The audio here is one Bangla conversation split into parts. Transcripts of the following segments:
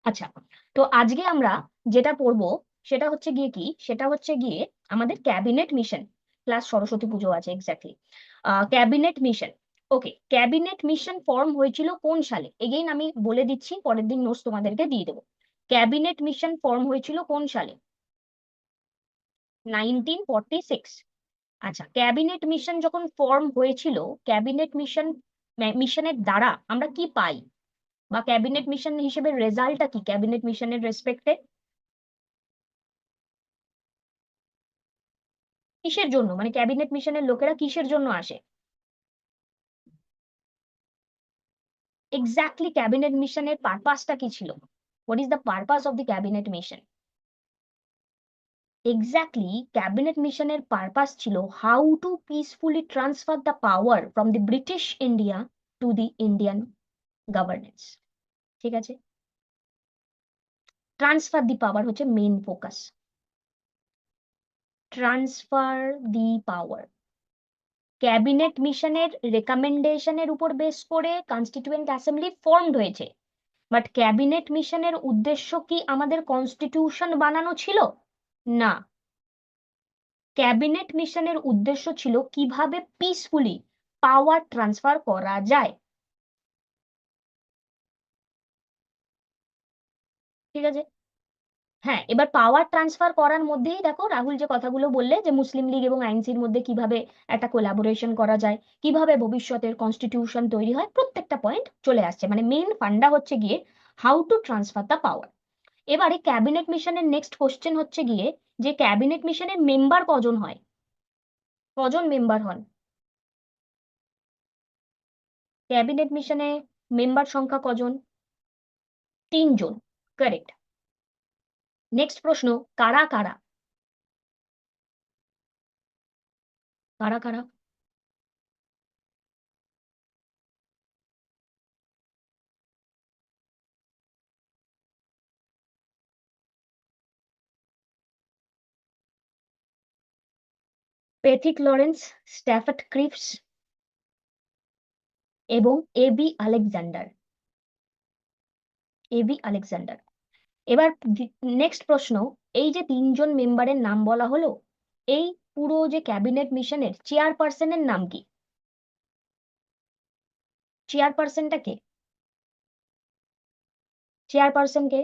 আচ্ছা, তো আজকে আমরা যেটা পড়বো সেটা হচ্ছে গিয়ে কি, সেটা হচ্ছে গিয়ে আমাদের cabinet mission. Plus Saraswati Puja আছে, exactly. Cabinet mission. Okay, cabinet mission form হয়েছিল কোন সালে? এগেইন আমি বলে দিচ্ছি, পরের দিন নোটস তোমাদেরকে দিয়ে দেবো। ক্যাবিনেট মিশন ফর্ম হয়েছিল কোন সালে? 1946। আচ্ছা, ক্যাবিনেট মিশন যখন ফর্ম হয়েছিল, ক্যাবিনেট মিশনের দ্বারা আমরা কি পাই, বা ক্যাবিনেট মিশন হিসেবে রেজাল্টটা কি ক্যাবিনেট মিশনের রেসপেক্টে? কিসের জন্য, মানে ক্যাবিনেট মিশনের লোকেরা কিসের জন্য আসে? এক্স্যাক্টলি, ক্যাবিনেট মিশনের পারপাসটা কি ছিল? What is the purpose of the cabinet mission? Exactly, cabinet মিশনের পারপাস ছিল how to peacefully transfer the power from the British India to the Indian governance. ঠিক আছে, ট্রান্সফার দি পাওয়ার হচ্ছে মেইন ফোকাস। ট্রান্সফার দি পাওয়ার। ক্যাবিনেট মিশনের রেকমেন্ডেশনের উপর বেস করে কনস্টিটিউয়েন্ট অ্যাসেম্বলি ফর্মড হয়েছে, বাট ক্যাবিনেট মিশনের উদ্দেশ্য কি আমাদের কনস্টিটিউশন বানানো ছিল? না, ক্যাবিনেট মিশনের উদ্দেশ্য ছিল কিভাবে পিসফুলি পাওয়ার ট্রান্সফার করা যায়। ঠিক আছে, হ্যাঁ, এবার পাওয়ার ট্রান্সফার করার মধ্যেই দেখো রাহুল যে কথাগুলো বললে, যে মুসলিম লীগ এবং আইএনসির মধ্যে কিভাবে একটা কোলাবোরেশন করা যায়, কিভাবে ভবিষ্যতের কনস্টিটিউশন তৈরি হয়, প্রত্যেকটা পয়েন্ট চলে আসছে। মানে মেইন ফান্ডা হচ্ছে গিয়ে how to transfer the power. এবারে ক্যাবিনেট মিশনের নেক্সট কোশ্চেন হচ্ছে গিয়ে যে ক্যাবিনেট মিশনের মেম্বার কজন হয়, কজন মেম্বার হন? ক্যাবিনেট মিশনে মেম্বার সংখ্যা কজন? 3 জন। কারেক্ট। নেক্সট প্রশ্ন, কারা কারা? কারা কারা? প্যাথিক লরেন্স, স্ট্যাফার্ড ক্রিপস এবং এবি আলেকজান্ডার। AV Alexander. এবার নেক্সট প্রশ্ন, এই যে 3 জন মেম্বারের নাম বলা হলো, এই পুরো যে ক্যাবিনেট মিশনের চেয়ারপারসনের নাম কি? চেয়ারপারসনটা কে? চেয়ারপারসন কে?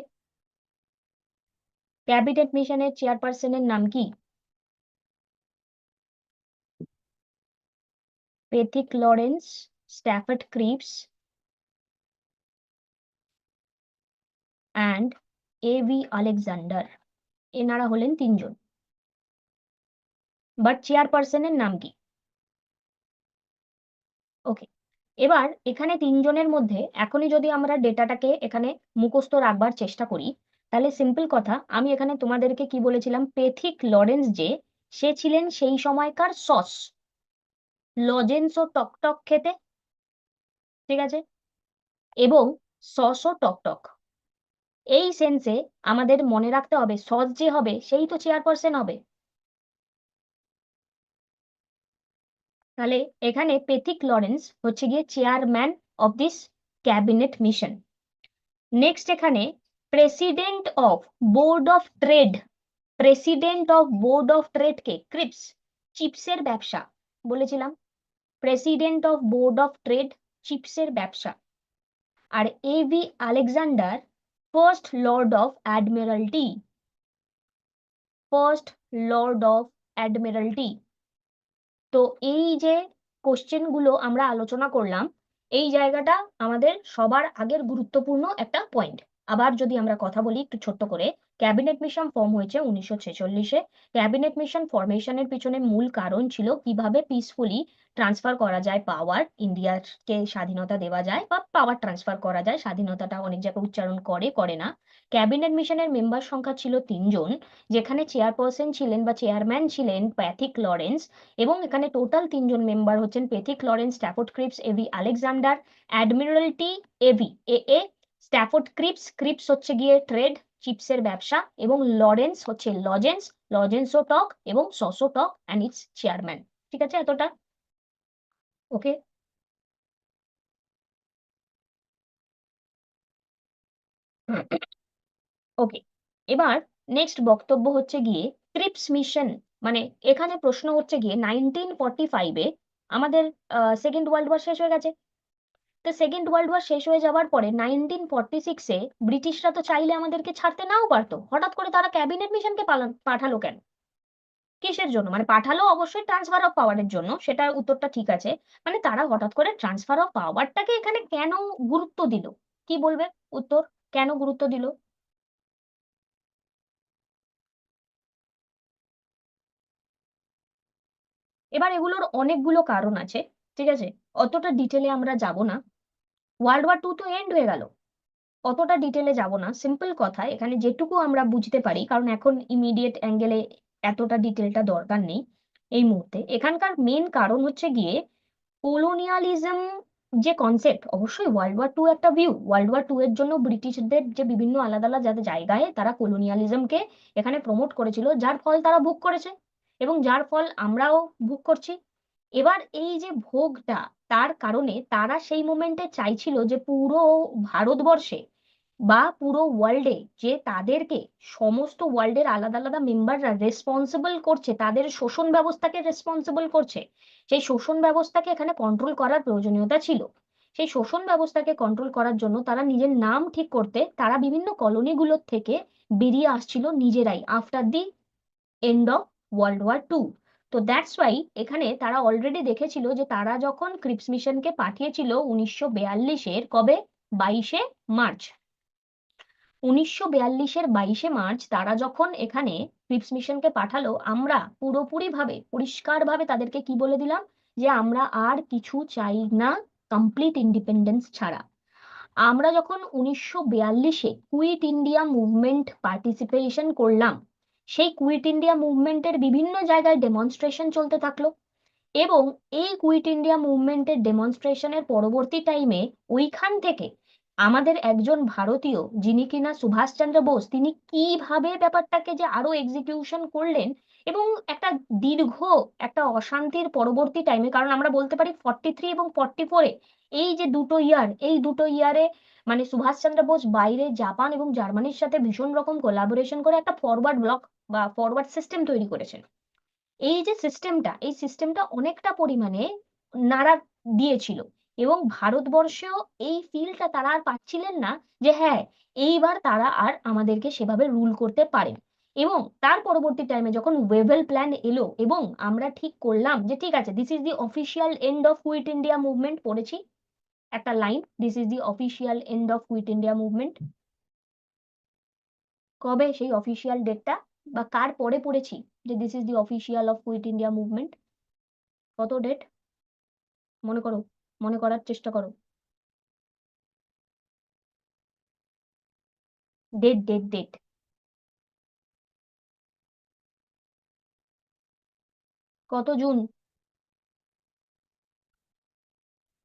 ক্যাবিনেট মিশনের চেয়ারপারসনের নাম কি? Pethick Lawrence, Stafford Cripps and AB Alexander. এনারা হলেন 3 জন, বাট চেয়ারপারসনের নাম কি? ওকে, এবার এখানে 3 জনের মধ্যে এখনই যদি আমরা ডেটাটাকে এখানে মুখস্থ রাখবার চেষ্টা করি, তাহলে সিম্পল কথা, আমি এখানে তোমাদেরকে কি বলেছিলাম, প্যাথিক লরেন্স যে, সে ছিলেন সেই সময়কার সস, লজেন্স ও টকটক খেতে। ঠিক আছে, এবং সস ও টকটক, এই সেন্সে আমাদের মনে রাখতে হবে সস যে হবে সেই তো চেয়ারপারসন হবে। তাহলে এখানে প্যাথিক লরেন্স হচ্ছে গিয়ে chairman of this cabinet mission. Next এখানে president of board of trade, president of board of trade কে? ক্রিপস, চিপসের ব্যবসা বলেছিলাম। President of board of trade, চিপসের ব্যবসা। আর AB Alexander, first lord of admiralty, first lord of admiralty. তো এই যে কোশ্চেন গুলো আমরা আলোচনা করলাম, এই জায়গাটা আমাদের সবার আগের গুরুত্বপূর্ণ একটা পয়েন্ট। আবার যদি আমরা কথা বলি একটু ছোট্ট করে, ক্যাবিনেট মিশন ফর্ম হয়েছে 1946-এ। ক্যাবিনেট মিশন ফরমেশনের পিছনে মূল কারণ ছিল কিভাবে পিসফুলি ট্রান্সফার করা যায় পাওয়ার, ইন্ডিয়াকে স্বাধীনতা দেওয়া যায় বা পাওয়ার ট্রান্সফার করা যায়। স্বাধীনতাটা অনেক জায়গায় উচ্চারণ করে করে না। ক্যাবিনেট মিশনের মেম্বার সংখ্যা ছিল 3 জন, যেখানে চেয়ারপারসন ছিলেন বা চেয়ারম্যান ছিলেন প্যাথিক লরেন্স, এবং এখানে টোটাল 3 জন মেম্বার হচ্ছেন Pethick Lawrence, Stafford Cripps, AB Alexander. Admiralty AB, এ স্ট্যাফোর্ড ক্রিপস, ক্রিপস হচ্ছে গিয়ে ট্রেড, চিপসের ব্যবসা, এবং লরেন্স হচ্ছে লজেন্স, লজেন্সও টক এবং সসো টক অ্যান্ড ইটস চেয়ারম্যান। ঠিক আছে এতটা? ওকে, ওকে, এবার নেক্সট বক্তব্য হচ্ছে গিয়ে ক্রিপস মিশন। মানে এখানে প্রশ্ন হচ্ছে গিয়ে 1945-এ আমাদের সেকেন্ড ওয়ার্ল্ড ওয়ার শেষ হয়ে গেছে। তো সেকেন্ড ওয়ার্ল্ড ওয়ার শেষ হয়ে যাওয়ার পরে 1946-এ ব্রিটিশরা তো চাইলে আমাদেরকে ছাড়তে নাও পারতো, হঠাৎ করে তারা ক্যাবিনেট মিশনকে পাঠালো কেন? কিসের জন্য? মানে পাঠালো অবশ্যই ট্রান্সফার অফ পাওয়ারের জন্য, সেটা উত্তরটা ঠিক আছে। মানে তারা হঠাৎ করে ট্রান্সফার অফ পাওয়ারটাকে এখানে কেন গুরুত্ব দিল? কি বলবে উত্তর? কেন গুরুত্ব দিল? এবার এগুলোর অনেকগুলো কারণ আছে, ঠিক আছে? অতটা ডিটেলে আমরা যাব না। ওয়ার্ল্ড ওয়ার টু তো এন্ড হয়ে গেল, অতটা ডিটেলে যাব না। সিম্পল কথা, এখানে যেটুকু আমরা বুঝতে পারি, কারণ এখন ইমিডিয়েট অ্যাঙ্গেলে এতটা ডিটেলটা দরকার নেই এই মুহূর্তে। এখানকার মেন কারণ হচ্ছে গিয়ে কোলোনিয়ালিজম যে কনসেপ্ট। অবশ্যই ওয়ার্ল্ড ওয়ার টু একটা ভিউ, ওয়ার্ল্ড ওয়ার টু এর জন্য ব্রিটিশদের যে বিভিন্ন আলাদা আলাদা জায়গায় তারা কোলোনিয়ালিজমকে এখানে প্রমোট করেছিল, যার ফল তারা ভোগ করেছে এবং যার ফল আমরাও ভোগ করছি। এবার এই যে ভোগটা, তার কারণে তারা সেই মোমেন্টে চাইছিল যে পুরো ভারতবর্ষে বা পুরো ওয়ার্ল্ডে যে তাদেরকে সমস্ত ওয়ার্ল্ডের আলাদা আলাদা মেম্বাররা রেসপন্সিবল করছে, তাদের শোষণ ব্যবস্থাকে রেসপন্সিবল করছে, সেই শোষণ ব্যবস্থাকে এখানে কন্ট্রোল করার প্রয়োজনীয়তা ছিল। সেই শোষণ ব্যবস্থাকে কন্ট্রোল করার জন্য তারা নিজের নাম ঠিক করতে তারা বিভিন্ন কলোনিগুলোর থেকে বেরিয়ে আসছিল নিজেরাই after the end of World War two. তো দ্যাটস ওয়াই এখানে তারা অলরেডি দেখেছিল যে তারা যখন ক্রিপস মিশনকে পাঠিয়েছিল 1942-এর কবে, 22শে মার্চ, 1942-এর 22শে মার্চ তারা যখন এখানে ক্রিপস মিশনকে পাঠালো, আমরা পুরোপুরি ভাবে পরিষ্কার ভাবে তাদেরকে কি বলে দিলাম যে আমরা আর কিছু চাই না কমপ্লিট ইন্ডিপেন্ডেন্স ছাড়া। আমরা যখন 1942-এ কুইট ইন্ডিয়া মুভমেন্ট পার্টিসিপেশন করলাম, সেই কুইট ইন্ডিয়া মুভমেন্টের বিভিন্ন জায়গায় ডেমনস্ট্রেশন চলতে থাকলো এবং এই কুইট ইন্ডিয়া মুভমেন্টের ডেমনস্ট্রেশনের পরবর্তী টাইমে ওইখান থেকে আমাদের একজন ভারতীয়, যিনি কিনা সুভাষচন্দ্র বোস, তিনি কিভাবে ব্যাপারটাকে যে আরো এক্সিকিউশন করলেন এবং একটা দীর্ঘ একটা অশান্তির পরবর্তী টাইমে, কারণ আমরা বলতে পারি 43 এবং 44-এ এই যে দুটো ইয়ার, এই দুটো ইয়ারে মানে সুভাষচন্দ্র বোস বাইরে জাপান এবং জার্মানির সাথে ভীষণ রকম কোলাবোরেশন করে একটা ফরওয়ার্ড ব্লক বা ফরওয়ার্ড সিস্টেম তৈরি করেছেন। এই যে সিস্টেমটা, এই সিস্টেমটা অনেকটা পরিমাণে নাড়া দিয়েছিল এবং ভারতবর্ষেও এই ফিলটা তারা আর পাচ্ছিলেন না যে হ্যাঁ, এইবার তারা আর আমাদেরকে সেভাবে রুল করতে পারেন। এবং তার পরবর্তী টাইমে যখন ওয়েভেল প্ল্যান এলো এবং আমরা ঠিক করলাম যে ঠিক আছে, this is the official end of quit India movement, পড়েছি একটা line, this is the official end of quit India movement. কবে সেই অফিসিয়াল ডেটটা, বা কার পরে পড়েছি যে this is the official of quit India movement? কত ডেট মনে করো, মনে করার চেষ্টা করো। Date date date. কত জুন?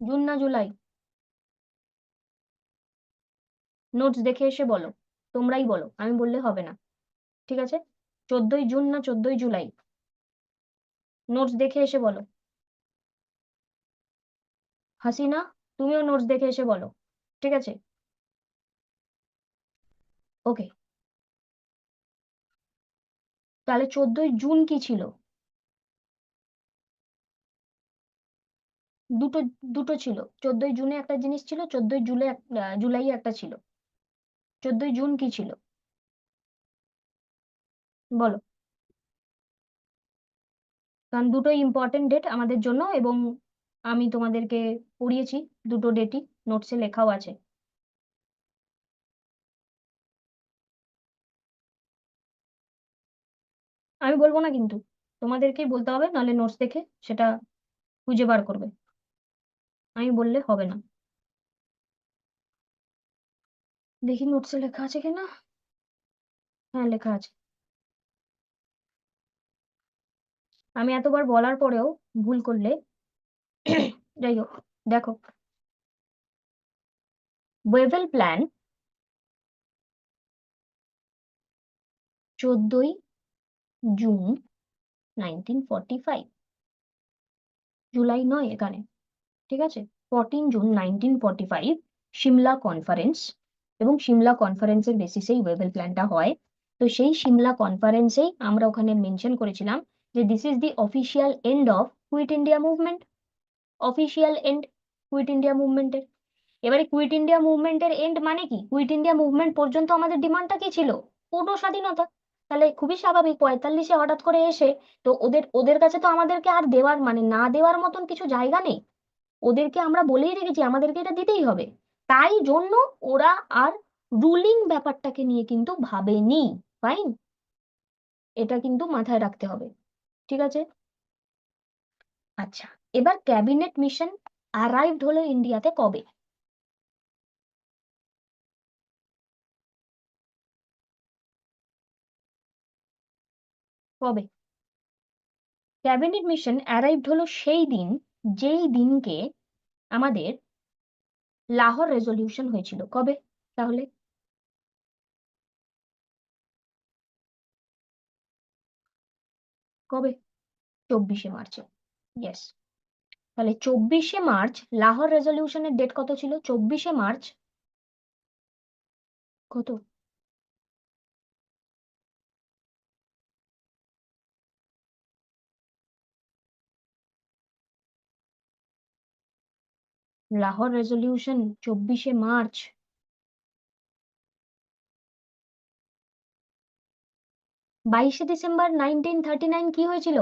জুন না জুলাই? নোটস দেখে এসে বলো, তোমরাই বলো, আমি বললে হবে না, ঠিক আছে? 14ই জুন না 14ই জুলাই? নোটস দেখে এসে বলো। হাসিনা, তুমিও নোটস দেখে এসে বলো, ঠিক আছে? ওকে, তাহলে 14ই জুন কি ছিল? দুটো, দুটো ছিল। 14ই জুনে একটা জিনিস ছিল, 14ই জুলাই জুলাই একটা ছিল। 14ই জুন কি ছিল? বলো। কারণ দুটোই ইম্পর্টেন্ট ডেট আমাদের জন্য এবং আমি তোমাদেরকে পড়িয়েছি দুটো ডেটই, নোটসে লেখাও আছে। আমি বলবো না কিন্তু, তোমাদেরকেই বলতে হবে, নাহলে নোটস দেখে সেটা খুঁজে বার করবে, আমি বললে হবে না। দেখি নোটসে লেখা আছে কিনা। হ্যাঁ, লেখা আছে। আমি এতবার বলার পরেও ভুল করলে যাই হোক, দেখো, ওয়েভেল প্ল্যান 14ই জুন 1945, জুলাই নয় এখানে, ঠিক আছে? 14 জুন 1945, সিমলা কনফারেন্স। এবং সিমলা কনফারেন্সের বেসিসেই ওয়েভেল প্ল্যানটা হয়। তো সেই সিমলা কনফারেন্সেই আমরা ওখানে মেনশন করেছিলাম যে this is the official end of quit India movement, official end quit India মুভমেন্টের। এবারে কুইট ইন্ডিয়া মুভমেন্টের এন্ড মানে কি, কুইট ইন্ডিয়া মুভমেন্ট পর্যন্ত আমাদের ডিমান্ডটা কি ছিল, পূর্ণ স্বাধীনতা। তাহলে খুবই স্বাভাবিক 45-এ হঠাৎ করে এসে তো ওদের ওদের কাছে তো আমাদেরকে আর দেওয়ার মানে না দেওয়ার মতন কিছু জায়গা নেই, ওদেরকে আমরা বলেই রেখেছি আমাদেরকে এটা দিতেই হবে। তাই জন্য ওরা আর রুলিং ব্যাপারটাকে নিয়ে কিন্তু ভাবেনি। ফাইন, এটা কিন্তু মাথায় রাখতে হবে। ঠিক আছে। আচ্ছা, এবার ক্যাবিনেট মিশন অ্যারাইভড হলো ইন্ডিয়াতে কবে? কবে ক্যাবিনেট মিশন অ্যারাইভড হলো? সেই দিন যেই দিনকে আমাদের লাহোর রেজলিউশন হয়েছিল। কবে তাহলে? কবে? 24শে মার্চে। ইয়েস। তাহলে 24শে মার্চ লাহোর রেজলিউশনের ডেট কত ছিল? 24শে মার্চ কত? লাহোর রেজলিউশন 24শে মার্চ। 22শে ডিসেম্বর 1939 কি হয়েছিল?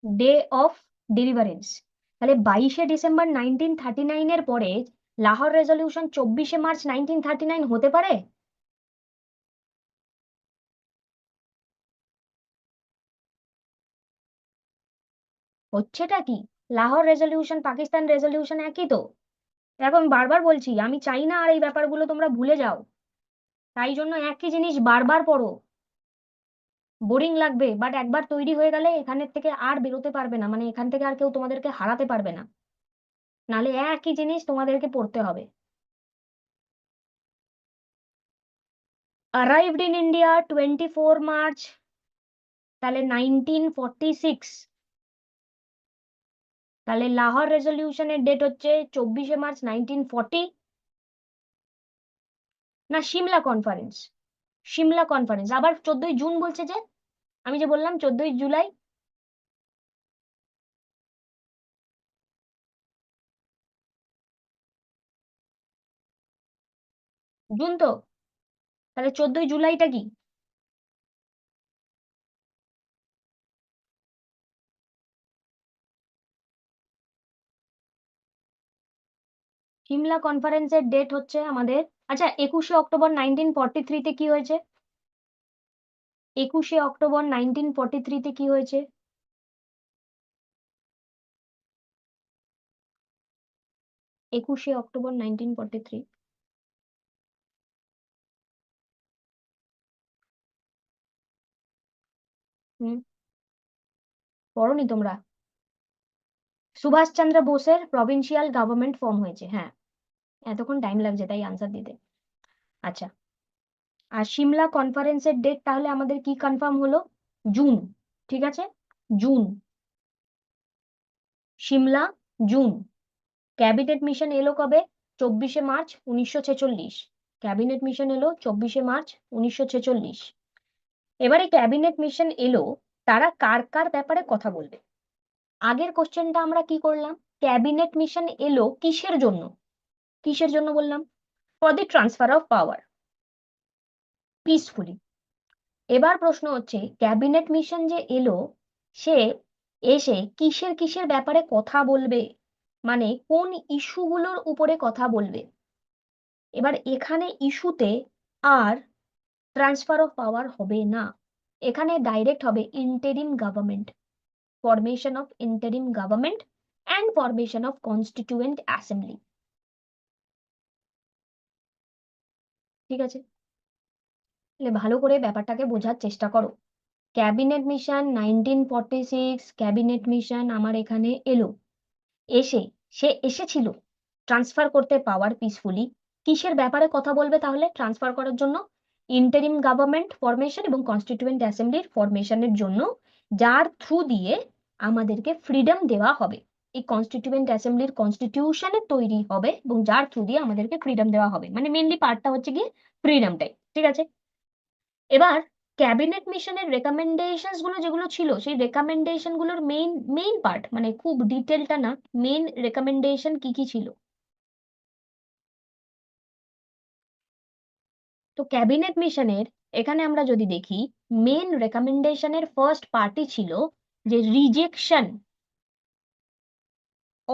Day of deliverance. তাহলে 22শে ডিসেম্বর 1939-এর পরে লাহোর রেজলিউশন 24শে মার্চ 1939 হতে পারে? হচ্ছেটা কি? লাহোর রেজলিউশন পাকিস্তান রেজলিউশন একই তো। দেখো আমি বারবার বলছি, আমি চাই না আর এই ব্যাপারগুলো তোমরা ভুলে যাও, তাই জন্য একই জিনিস বারবার পড়ো। বোরিং লাগবে, বাট একবার তৈরি হয়ে গেলে এখানের থেকে আর বেরোতে পারবে না, মানে এখান থেকে আর কেউ তোমাদেরকে হারাতে পারবে না, নালে একই জিনিস তোমাদেরকে পড়তে হবে। arrived in India 24 মার্চ, তাহলে 1946। তাহলে লাহোর রেজলিউশনের ডেট হচ্ছে 24শে মার্চ 1940। না, সিমলা কনফারেন্স। সিমলা কনফারেন্স আবার 14ই জুন বলছে যে, আমি যে বললাম 14ই জুলাই। জুন তো? তাহলে 14ই জুলাইটা কি? সিমলা কনফারেন্সের ডেট হচ্ছে আমাদের, আচ্ছা 21শে অক্টোবর 1943-তে কি হয়েছে? 21শে অক্টোবর 1943-তে কি হয়েছে? 21শে অক্টোবর 1943। হুম, পড়োনি তোমরা? সুভাষচন্দ্র বোসের প্রভিন্সিয়াল গভর্নমেন্ট ফর্ম হয়েছে, হ্যাঁ। এতক্ষণ টাইম লাগছে তাই আনসার দিতে। আচ্ছা, আর সিমলা কনফারেন্সের ডেট তাহলে আমাদের কি কনফার্ম হলো? জুন। ঠিক আছে, June. Shimla, June. Cabinet mission এলো কবে? 24শে মার্চ 1946। ক্যাবিনেট মিশন এলো 24শে মার্চ 1946। এবারে ক্যাবিনেট মিশন এলো, তারা কার কার ব্যাপারে কথা বলবে? আগের কোশ্চেনটা আমরা কি করলাম? ক্যাবিনেট মিশন এলো কিসের জন্য? কিসের জন্য বললাম? For the transfer of power peacefully. এবার প্রশ্ন হচ্ছে ক্যাবিনেট মিশন যে এলো, সে এসে কিসের কিসের ব্যাপারে কথা বলবে, মানে কোন ইস্যুগুলোর উপরে কথা বলবে? এবার এখানে ইস্যুতে আর ট্রান্সফার অফ পাওয়ার হবে না, এখানে ডাইরেক্ট হবে interim government, formation of interim government and formation of constituent assembly. ঠিক আছে, তাহলে ভালো করে ব্যাপারটাকে বোঝার চেষ্টা করো। ক্যাবিনেট মিশন 1946, ক্যাবিনেট মিশন আমার এখানে এলো, এসে সে এসেছিল ট্রান্সফার করতে পাওয়ার পিসফুলি। কিসের ব্যাপারে কথা বলবে তাহলে ট্রান্সফার করার জন্য? ইন্টারিম গভর্নমেন্ট ফরমেশন এবং কনস্টিটিউয়েন্ট অ্যাসেম্বলির ফরমেশনের জন্য, যার থ্রু দিয়ে আমাদেরকে ফ্রিডম দেওয়া হবে। এই কনস্টিটিউয়েন্ট অ্যাসেম্বলির কনস্টিটিউশনের তৈরি হবে এবং যার থ্রু দিয়ে আমাদেরকে ফ্রিডম দেওয়া হবে, মানে মেনলি পার্টটা হচ্ছে কি ফ্রিডমটাই, ঠিক আছে। এবার ক্যাবিনেট মিশনের রেকমেন্ডেশনস গুলো যেগুলো ছিল, সেই রেকমেন্ডেশন গুলোর মেইন মেইন পার্ট, মানে খুব ডিটেলটা না, মেইন রেকমেন্ডেশন কি কি ছিল। তো ক্যাবিনেট মিশনের এখানে আমরা যদি দেখি, মেন রেকমেন্ডেশনের ফার্স্ট পার্টি ছিল যে rejection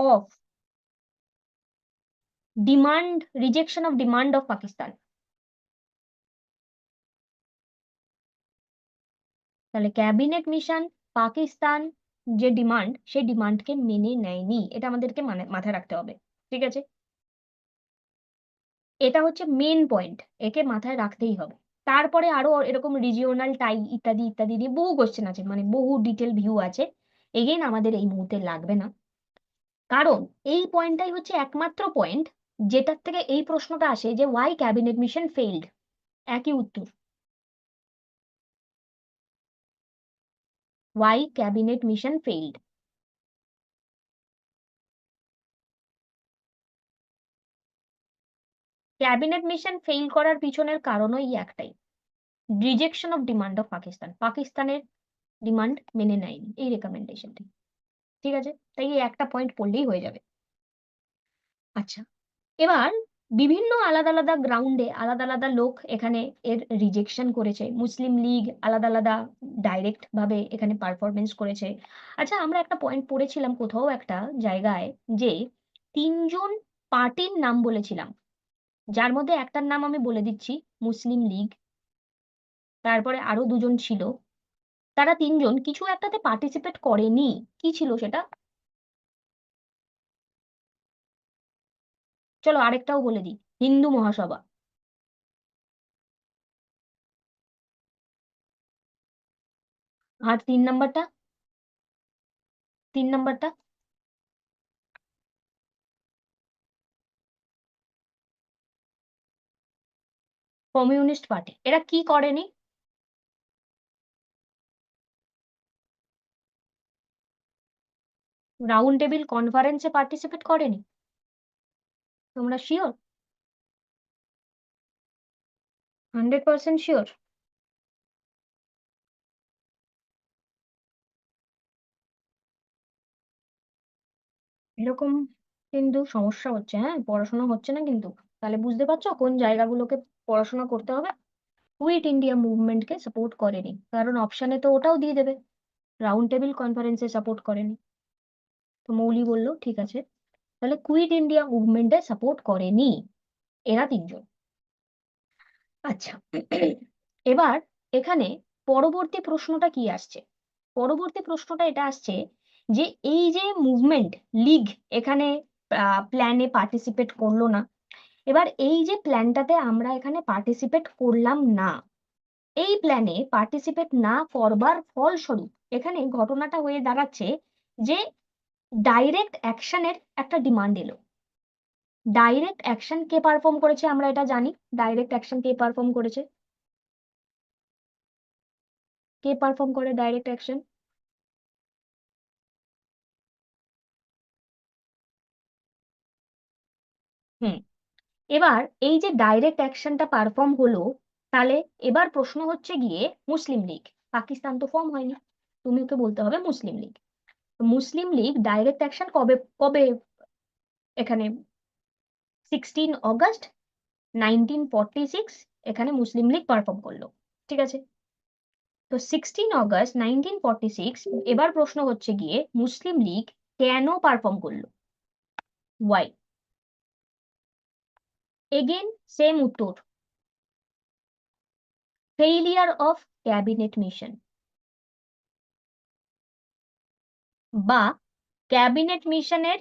of demand of Pakistan. তাহলে ক্যাবিনেট মিশন পাকিস্তান যে ডিমান্ড, সেই ডিমান্ডকে মেনে নেয়নি, এটা আমাদেরকে মানে মাথায় রাখতে হবে, ঠিক আছে। এটা হচ্ছে মেন পয়েন্ট, একে মাথায় রাখতেই হবে। তারপরে আরো এরকম রিজিওনাল টাই ইত্যাদি ইত্যাদি নিয়ে বহু কোশ্চেন আছে, মানে বহু ডিটেল ভিউ আছে, এগেইন আমাদের এই মুহূর্তে লাগবে না। কারণ এই পয়েন্টটাই হচ্ছে একমাত্র পয়েন্ট যেটার থেকে এই প্রশ্নটা আসে যে ওয়াই ক্যাবিনেট মিশন ফেইল্ড। একই উত্তর, why cabinet mission failed. Cabinet mission fail করার পিছনের কারণই একটাই, rejection of demand of Pakistan. পাকিস্তানের ডিমান্ড মেনে নেয়নি এই রেকমেন্ডেশনটি, ঠিক আছে। তাই এই একটা পয়েন্ট পড়লেই হয়ে যাবে। আচ্ছা, এবার বিভিন্ন আলাদা আলাদা গ্রাউন্ডে আলাদা আলাদা লোক এখানে এর রিজেকশন করেছে। মুসলিম লীগ আলাদা আলাদা ডাইরেক্ট ভাবে এখানে পারফরমেন্স করেছে। আচ্ছা, আমরা একটা পয়েন্ট পড়েছিলাম কোথাও একটা জায়গায়, যে তিনজন পার্টির নাম বলেছিলাম, যার মধ্যে একটার নাম আমি বলে দিচ্ছি, মুসলিম লীগ। তারপরে আরো দুজন ছিল, তারা তিনজন কিছু একটাতে পার্টিসিপেট করেনি। কি ছিল সেটা? চলো আরেকটাও বলে দিই, হিন্দু মহাসভা। আর তিন নাম্বারটা? তিন নাম্বারটা? Communist party. এরা কি করেনি? রাউন্ড টেবিল কনফারেন্সে পার্টিসিপেট করেনি। তোমরা শিওর? 100% শিওর? এরকম কিন্তু সমস্যা হচ্ছে, হ্যাঁ, পড়াশোনা হচ্ছে না কিন্তু। তাহলে বুঝতে পারছো কোন জায়গাগুলোকে পড়াশোনা করতে হবে। কুইট ইন্ডিয়া মুভমেন্টকে সাপোর্ট করেনি, কারণ অপশানে তো ওটাও দিয়ে দেবে, রাউন্ড টেবিল কনফারেন্সে সাপোর্ট করেনি। তো মৌলি বলল ঠিক আছে, তাহলে কুইট ইন্ডিয়া মুভমেন্টে সাপোর্ট করেনি এরা তিনজন। আচ্ছা, এবার এখানে পরবর্তী প্রশ্নটা কি আসছে? পরবর্তী প্রশ্নটা এটা আসছে যে এই যে মুভমেন্ট, লিগ এখানে প্ল্যানে পার্টিসিপেট করলো না। এবার এই যে প্ল্যানটাতে আমরা এখানে পার্টিসিপেট করলাম না, এই প্ল্যানে পার্টিসিপেট না করবার ফলস্বরূপ এখানে ঘটনাটা হয়ে দাঁড়াচ্ছে যে ডাইরেক্ট অ্যাকশনের একটা ডিমান্ড এলো। ডাইরেক্ট অ্যাকশন কে পারফর্ম করেছে আমরা এটা জানি। ডাইরেক্ট অ্যাকশন কে পারফর্ম করেছে? কে পারফর্ম করে ডাইরেক্ট অ্যাকশন? হুম। এবার এই যে ডাইরেক্ট অ্যাকশনটা পারফর্ম হলো, তাহলে এবার প্রশ্ন হচ্ছে গিয়ে মুসলিম লীগ। পাকিস্তান তো ফর্ম হয়নি, তুমি ওকে বলতে হবে মুসলিম লীগ। তো মুসলিম লীগ ডাইরেক্ট অ্যাকশন কবে কবে এখানে? 16 অগস্ট 1946 এখানে মুসলিম লীগ পারফর্ম করলো, ঠিক আছে। তো 16 অগস্ট 1946, এবার প্রশ্ন হচ্ছে গিয়ে মুসলিম লীগ কেন পারফর্ম করলো? ওয়াই? এগেন সেম উত্তর, ফেইলিয়ার অফ ক্যাবিনেট মিশন, বা ক্যাবিনেট মিশনের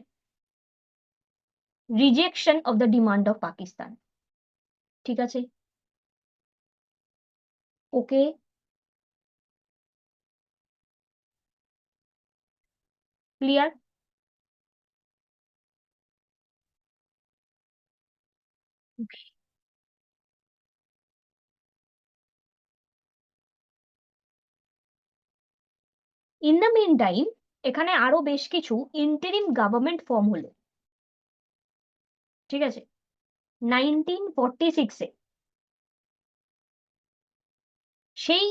rejection of the demand of Pakistan, ঠিক আছে। Okay, clear. In the mean time এখানে আরো বেশ কিছু ইন্টারিম গভর্নমেন্ট ফর্ম হলো, ঠিক আছে, 1946-এ। সেই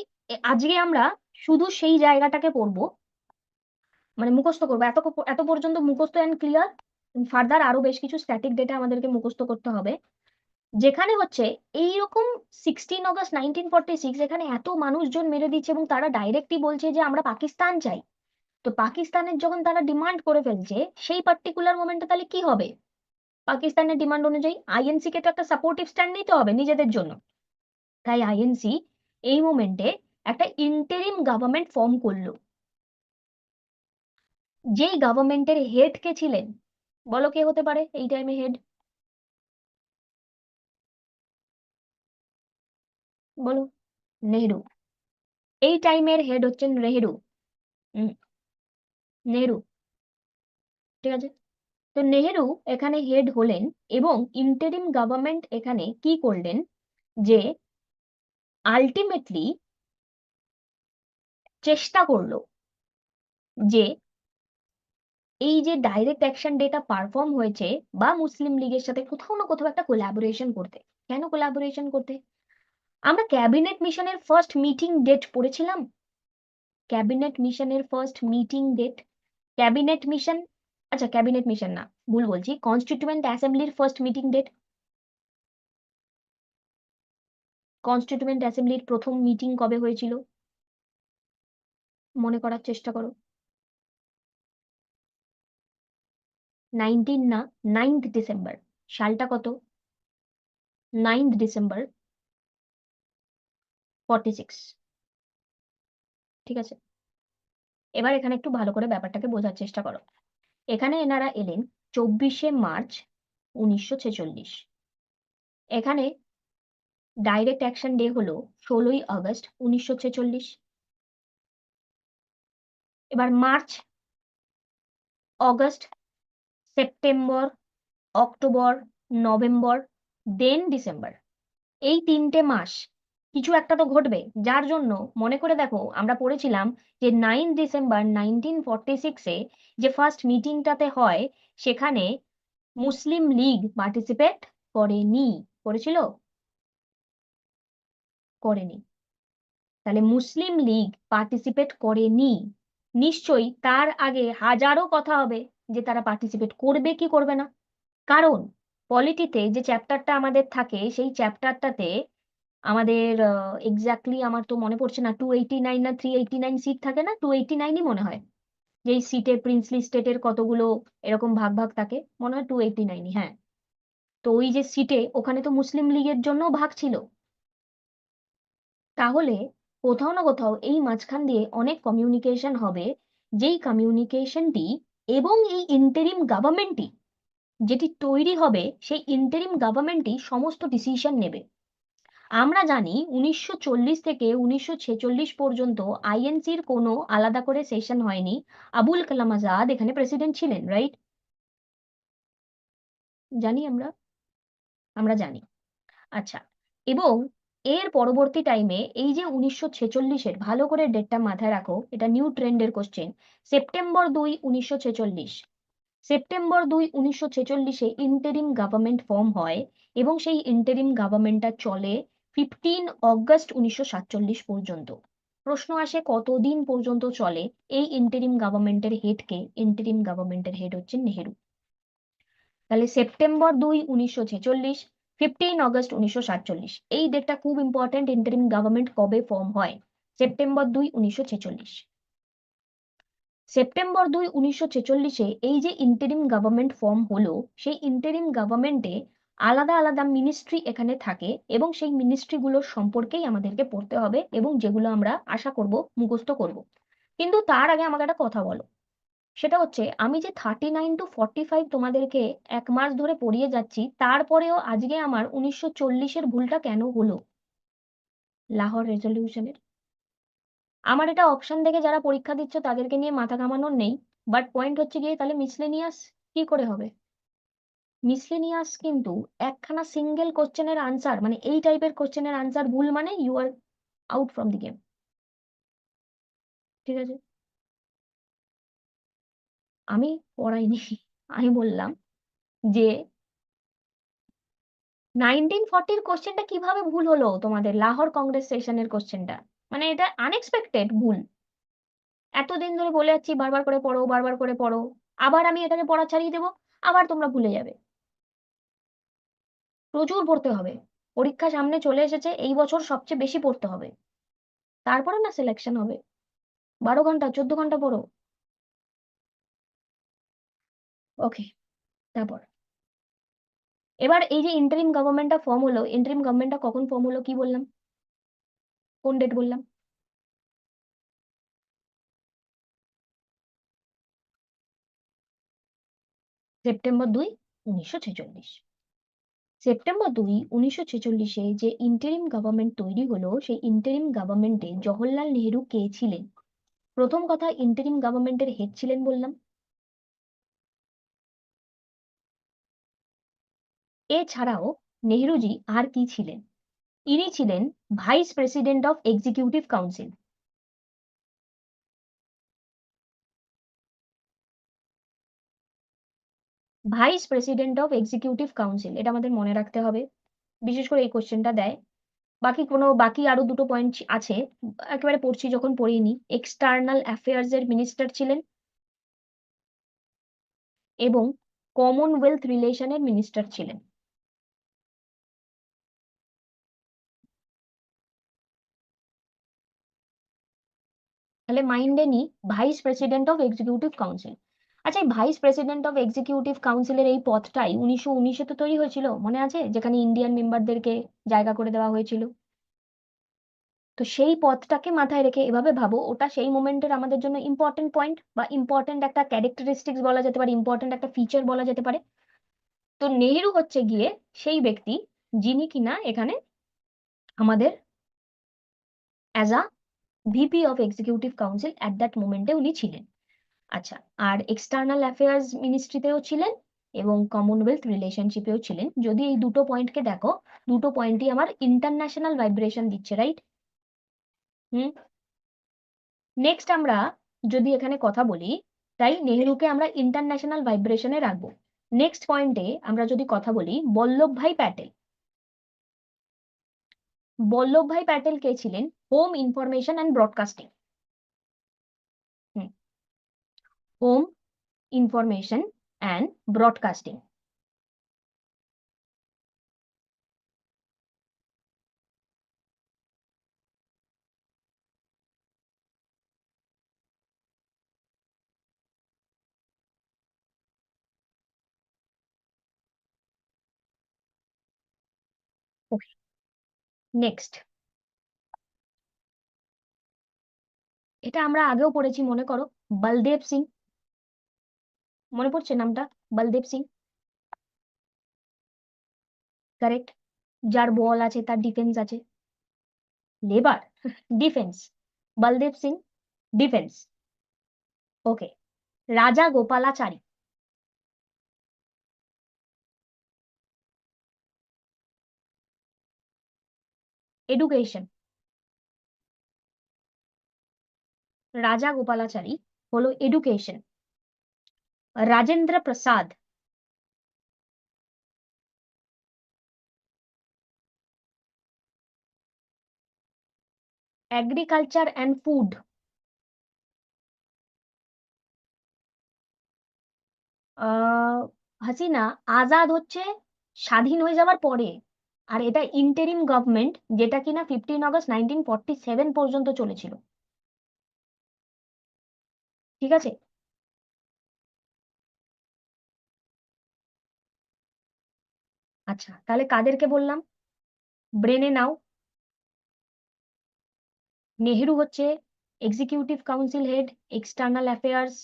আজকে আমরা শুধু সেই জায়গাটাকে পড়বো, মানে মুখস্থ করবো। এত পর্যন্ত মুখস্থ অ্যান্ড ক্লিয়ার। ফার্দার আরো বেশ কিছু স্ট্যাটিক ডেটা আমাদেরকে মুখস্থ করতে হবে, যেখানে হচ্ছে এইরকম 16 আগস্ট 1946 এখানে এত মানুষজন মেরে দিচ্ছে এবং তারা ডাইরেক্টলি বলছে যে আমরা পাকিস্তান চাই। তো পাকিস্তানের যখন তারা ডিমান্ড করে ফেলছে সেই পার্টিকুলার মোমেন্টে, তাহলে কি হবে? পাকিস্তানের ডিমান্ড অনুযায়ী আইএনসি কে তো একটা সাপোর্টিভ স্ট্যান্ড নিতে হবে নিজেদের জন্য। তাই আইএনসি এই মোমেন্টে একটা ইন্টারিম গভর্নমেন্ট ফর্ম করলো। যেই গভর্নমেন্টের হেড কে ছিলেন, বলো কে হতে পারে এই টাইমে হেড? বলো। নেহেরু। এই টাইমের হেড হচ্ছেন নেহেরু। উম, নেহেরু, ঠিক আছে। তো নেহেরু এখানে হেড হলেন এবং ইন্টারিম গভর্নমেন্ট এখানে কি করলেন, যে আলটিমেটলি চেষ্টা করলো যে এই যে ডাইরেক্ট অ্যাকশন ডেটা পারফর্ম হয়েছে বা মুসলিম লীগের সাথে কোথাও না কোথাও একটা কোলাবোরেশন করতে। কেন কোলাবোরেশন করতে? আমরা ক্যাবিনেট মিশনের ফার্স্ট মিটিং ডেট পড়েছিলাম। ক্যাবিনেট মিশনের first meeting date, cabinet mission, আচ্ছা ক্যাবিনেট মিশন না, ভুল বলছি, কনস্টিটিউয়েন্ট অ্যাসেম্বলির ফার্স্ট মিটিং ডেট। কনস্টিটিউয়েন্ট অ্যাসেম্বলির প্রথম মিটিং কবে হয়েছিল? মনে করার চেষ্টা করো। 19 না, 9 ডিসেম্বর। সালটা কত? 9 ডিসেম্বর 46। ঠিক আছে, এবার এখানে একটু ভালো করে ব্যাপারটাকে বোঝার চেষ্টা করো। এখানে এনারা এলেন 24 মার্চ 1946। এখানে ডাইরেক্ট অ্যাকশন ডে হলো 16 আগস্ট 1946। এবার March, August, September, October, November, then December, এই 3টে মাস কিছু একটা তো ঘটবে, যার জন্য মনে করে দেখো আমরা পড়েছিলাম যে 9 ডিসেম্বর 1946-এ যে ফার্স্ট মিটিংটাতে হয়, সেখানে মুসলিম লীগ পার্টিসিপেট করেনি। করেছিল? করেনি। তাহলে মুসলিম লীগ পার্টিসিপেট করেনি, নিশ্চয়ই তার আগে হাজারো কথা হবে যে তারা পার্টিসিপেট করবে কি করবে না। কারণ পলিটিতে যে চ্যাপ্টারটা আমাদের থাকে সেই চ্যাপ্টারটাতে আমাদের এক্স্যাক্টলি আমার তো মনে পড়ছে না, 289 না 389 সিট থাকে না, 289ই মনে হয়। যেই সিটে প্রিন্সলি স্টেটের কতগুলো এরকম ভাগ ভাগ থাকে, মনে হয় 289ই, হ্যাঁ। তো ওই যে সিটে ওখানে তো মুসলিম লীগের জন্য ভাগ ছিল। তাহলে কোথাও না কোথাও এই মাঝখান দিয়ে অনেক কমিউনিকেশন হবে, যেই কমিউনিকেশনটি এবং এই ইন্টারিম গভর্নমেন্টই যেটি তৈরি হবে, সেই ইন্টারিম গভর্নমেন্টই সমস্ত ডিসিশন নেবে। আমরা জানি 1940 থেকে 1946 পর্যন্ত আইএনসির কোনো আলাদা করে সেশন হয়নি। আবুল কালাম আজাদ এখানে প্রেসিডেন্ট ছিলেন, রাইট? জানি আমরা, আমরা জানি। আচ্ছা, এবং এর পরবর্তী টাইমে এই যে 1946-এর, ভালো করে ডেটটা মাথায় রাখো, এটা নিউ ট্রেন্ডের কোশ্চেন। সেপ্টেম্বর 2 1946, সেপ্টেম্বর 2 1946-এ ইন্টারিম গভর্নমেন্ট ফর্ম হয় এবং সেই ইন্টারিম গভর্নমেন্টটা চলে 15 অগস্ট 1947 পর্যন্ত। প্রশ্ন আসে কতদিন পর্যন্ত চলে এই ইন্টারিম গভর্নমেন্টের হেড কে? ইন্টারিম গভর্নমেন্টের হেড হচ্ছেন নেহেরু। তাহলে সেপ্টেম্বর 2 1946, 15 অগস্ট 1947, এই ডেটটা খুব ইম্পর্টেন্ট। ইন্টারিম গভর্নমেন্ট কবে ফর্ম হয়? সেপ্টেম্বর 2 1946। সেপ্টেম্বর 2 1946-এ এই যে ইন্টারিম গভর্নমেন্ট ফর্ম হলো, সেই ইন্টারিম গভর্নমেন্টে আলাদা আলাদা মিনিস্ট্রি এখানে থাকে এবং সেই মিনিস্ট্রিগুলোর সম্পর্কেই আমাদেরকে পড়তে হবে এবং যেগুলো আমরা আশা করব মুখস্থ করব। কিন্তু তার আগে আমাকে একটা কথা বলো, সেটা হচ্ছে আমি যে 39 to 45 তোমাদেরকে 1 মাস ধরে পড়িয়ে যাচ্ছি, তারপরেও আজকে আমার 1940-এর ভুলটা কেন হলো লাহোর রেজলিউশনের? আমার এটা অপশন দেখে যারা পরীক্ষা দিচ্ছ তাদেরকে নিয়ে মাথা ঘামানোর নেই, বাট পয়েন্ট হচ্ছে গিয়ে তাহলে মিসলেনিয়াস কি করে হবে? মিসলেনিয়াস কিন্তু একখানা সিঙ্গেল কোশ্চেনের আনসার, মানে এই টাইপের কোশ্চেনের আনসার ভুল মানে you are out from the game. ঠিক আছে, আমি পড়াইনি। আমি বললাম যে 1940-র কোশ্চেনটা কিভাবে ভুল হলো তোমাদের লাহোর কংগ্রেস সেশনের কোশ্চেনটা? মানে এটা আনএক্সপেক্টেড ভুল। এতদিন ধরে বলে যাচ্ছি বারবার করে পড়ো, বারবার করে পড়ো। আবার আমি এটাকে পড়া ছাড়িয়ে দেবো, আবার তোমরা ভুলে যাবে। প্রচুর পড়তে হবে। পরীক্ষা সামনে চলে এসেছে, এই বছর সবচেয়ে বেশি পড়তে হবে। তারপরে না সিলেকশন হবে। 12 ঘন্টা 14 ঘন্টা পড়ো। ওকে, তারপর এবার এই যে ইন্টারিম গভর্নমেন্টটা ফর্ম হলো, ইন্টারিম গভর্নমেন্টটা কখন ফর্ম হলো কি বললাম? কোন ডেট বললাম? সেপ্টেম্বর 2, 1946। সেপ্টেম্বর 2, 1946-এ যে ইন্টারিম গভর্নমেন্ট তৈরি হলো, সেই ইন্টারিম গভর্নমেন্টে জওহরলাল নেহেরু কে ছিলেন? প্রথম কথা, ইন্টারিম গভর্নমেন্টের হেড ছিলেন বললাম। এছাড়াও নেহেরুজি আর কি ছিলেন? ইনি ছিলেন vice president of executive council. Vice president of executive council, এটা আমাদের মনে রাখতে হবে। বিশেষ করে এই কোশ্চেনটা দেয়। বাকি আরো দুটো পয়েন্ট আছে, একেবারে পড়ছি যখন পড়িনি। এক্সটার্নাল অ্যাফেয়ার্স এর মিনিস্টার ছিলেন এবং কমনওয়েলথ রিলেশনের মিনিস্টার ছিলেন। তাহলে মাইন্ডে নি vice president of executive council. আচ্ছা, এই ভাইস প্রেসিডেন্ট অফ এক্সিকিউটিভ কাউন্সিলের এই পদটাই 1919-এ তো তৈরি হয়েছিল, মনে আছে? যেখানে ইন্ডিয়ান মেম্বারদেরকে জায়গা করে দেওয়া হয়েছিল। তো সেই পদটাকে মাথায় রেখে এভাবে ভাবো, ওটা সেই মোমেন্টের আমাদের জন্য ইম্পর্টেন্ট পয়েন্ট বা ইম্পর্টেন্ট একটা ক্যারেক্টারিস্টিক্স বলা যেতে পারে, ইম্পর্টেন্ট একটা ফিচার বলা যেতে পারে। তো নেহেরু হচ্ছে গিয়ে সেই ব্যক্তি যিনি কিনা এখানে আমাদের as a VP of executive council at that মোমেন্টে উনি ছিলেন। আচ্ছা, আর এক্সটার্নাল অ্যাফেয়ার্স মিনিস্ট্রিতেও ছিলেন এবং কমনওয়েলথ রিলেশনশিপেও ছিলেন। যদি এই দুটো পয়েন্টকে দেখো, দুটো পয়েন্টই আমার ইন্টারন্যাশনাল ভাইব্রেশন দিচ্ছে, রাইট? হুম। নেক্সট আমরা যদি এখানে কথা বলি, তাই নেহেরুকে আমরা ইন্টারন্যাশনাল ভাইব্রেশনে রাখবো। নেক্সট পয়েন্টে আমরা যদি কথা বলি বল্লভভাই প্যাটেল। বল্লভভাই প্যাটেল কে ছিলেন? Home information and broadcasting. Home information and broadcasting. Okay, next. এটা আমরা আগেও পড়েছি, মনে করো। বলদেব সিং, মনে পড়ছে নামটা? বলদেব সিং, কারেক্ট। যার বল আছে তার ডিফেন্স আছে। Labour, defence. Baldev Singh, defence. Okay. Raja Gopalachari, education. Raja Gopalachari হলো education. Rajendra Prasad, agriculture and food. Hasina, আজাদ হচ্ছে স্বাধীন হয়ে যাওয়ার পরে। আর এটা ইন্টারিম গভর্নমেন্ট, যেটা কিনা 15 আগস্ট 1947 পর্যন্ত চলেছিল। ঠিক আছে। আচ্ছা, তাহলে কাদেরকে বললাম? ব্রেনে নাও। নেহেরু হচ্ছে executive council head, external affairs,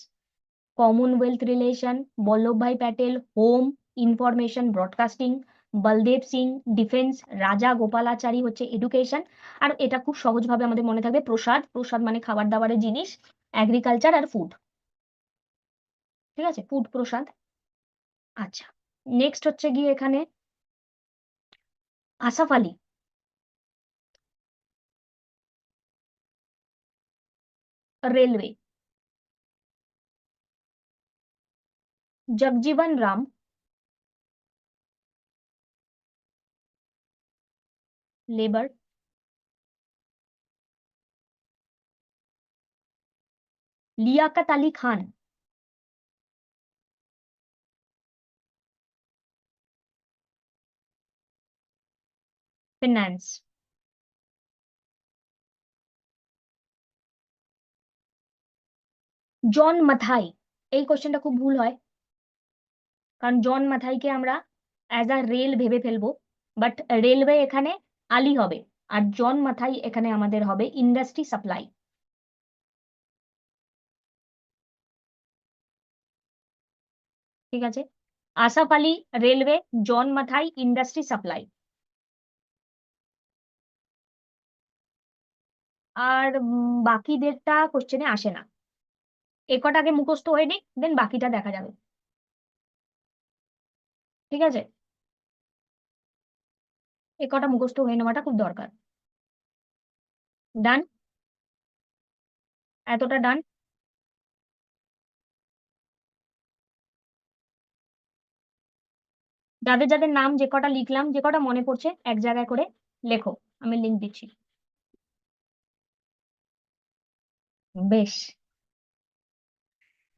commonwealth relation. Vallabhbhai Patel home information broadcasting. Baldev Singh defence. Rajagopalachari হচ্ছে এডুকেশন। আর এটা খুব সহজভাবে আমাদের মনে থাকবে, প্রসাদ। প্রসাদ মানে খাবার দাবারের জিনিস। এগ্রিকালচার আর ফুড। ঠিক আছে, ফুড প্রসাদ। আচ্ছা, নেক্সট হচ্ছে গিয়ে এখানে Asaf Ali. Railway. Jagjivan Ram, labour. Liaquat Ali Khan, finance. John Matthai, এই কোশ্চেনটা খুব ভুল হয়, কারণ জন মাথাইকে আমরা অ্যাজ আ রেল ভেবে ফেলবো, বাট রেলওয়ে এখানে আলী হবে, আর জন মাথাই এখানে আমাদের হবে ইন্ডাস্ট্রি সাপ্লাই। ঠিক আছে, আসাফ আলী রেলওয়ে, জন মাথাই ইন্ডাস্ট্রি সাপ্লাই। আর বাকিদেরটা কোশ্চেনে আসে না, এ কটা আগে মুখস্থ হয়ে নিক, দেন বাকিটা দেখা যাবে। ঠিক আছে, এ কটা মুখস্থ হয়ে নেওয়াটা খুব দরকার। ডান, এতটা ডান। যাদের যাদের নাম যে কটা লিখলাম, যে কটা মনে পড়ছে এক জায়গায় করে লেখো, আমি লিঙ্ক দিচ্ছি। বেশ,